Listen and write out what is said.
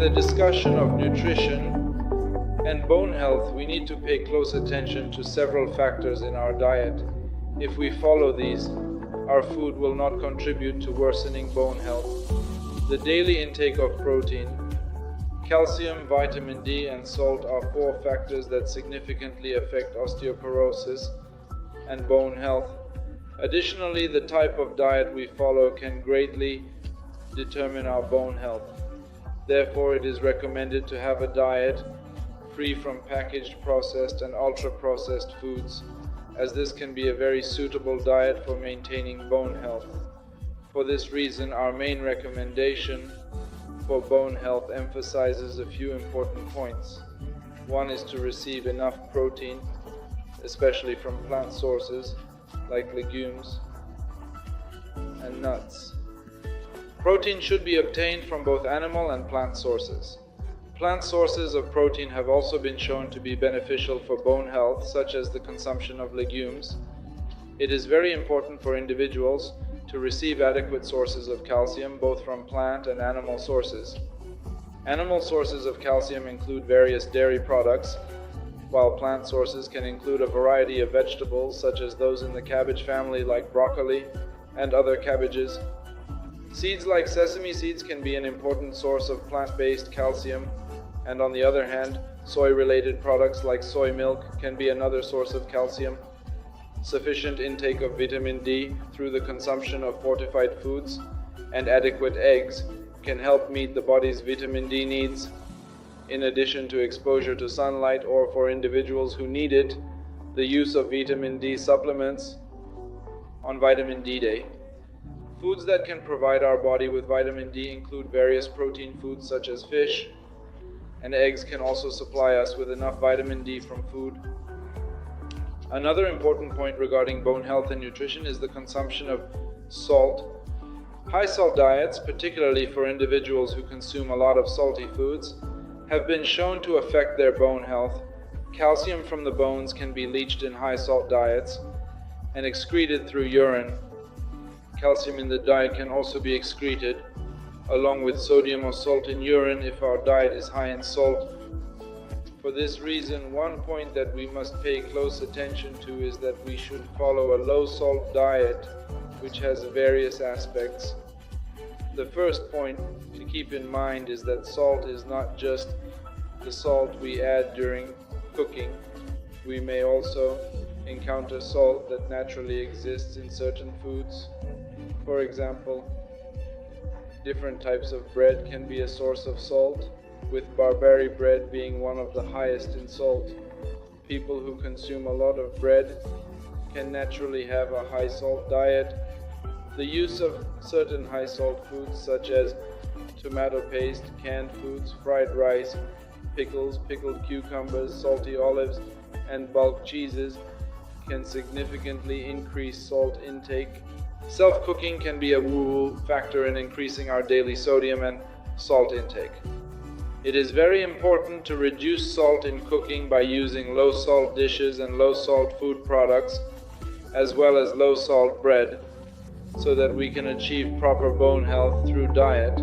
the discussion of nutrition and bone health, we need to pay close attention to several factors in our diet. If we follow these, our food will not contribute to worsening bone health. The daily intake of protein, calcium, vitamin D, and salt are 4 factors that significantly affect osteoporosis and bone health. Additionally, the type of diet we follow can greatly determine our bone health. Therefore, it is recommended to have a diet free from packaged, processed, and ultra-processed foods, as this can be a very suitable diet for maintaining bone health. For this reason, our main recommendation for bone health emphasizes a few important points. One is to receive enough protein, especially from plant sources like legumes and nuts. Protein should be obtained from both animal and plant sources. Plant sources of protein have also been shown to be beneficial for bone health, such as the consumption of legumes. It is very important for individuals to receive adequate sources of calcium, both from plant and animal sources. Animal sources of calcium include various dairy products, while plant sources can include a variety of vegetables, such as those in the cabbage family like broccoli and other cabbages. Seeds like sesame seeds can be an important source of plant-based calcium, and on the other hand, soy-related products like soy milk can be another source of calcium. Sufficient intake of vitamin D through the consumption of fortified foods and adequate eggs can help meet the body's vitamin D needs. In addition to exposure to sunlight, or for individuals who need it, the use of vitamin D supplements on Vitamin D Day. Foods that can provide our body with vitamin D include various protein foods such as fish, and eggs can also supply us with enough vitamin D from food. Another important point regarding bone health and nutrition is the consumption of salt. High salt diets, particularly for individuals who consume a lot of salty foods, have been shown to affect their bone health. Calcium from the bones can be leached in high salt diets and excreted through urine. Calcium in the diet can also be excreted along with sodium or salt in urine if our diet is high in salt. For this reason, one point that we must pay close attention to is that we should follow a low-salt diet, which has various aspects. The first point to keep in mind is that salt is not just the salt we add during cooking. We may also encounter salt that naturally exists in certain foods. For example, different types of bread can be a source of salt, with Barbary bread being one of the highest in salt. People who consume a lot of bread can naturally have a high salt diet. The use of certain high salt foods such as tomato paste, canned foods, fried rice, pickles, pickled cucumbers, salty olives, and bulk cheeses can significantly increase salt intake. Self-cooking can be a woo-woo factor in increasing our daily sodium and salt intake. It is very important to reduce salt in cooking by using low-salt dishes and low-salt food products, as well as low-salt bread, so that we can achieve proper bone health through diet.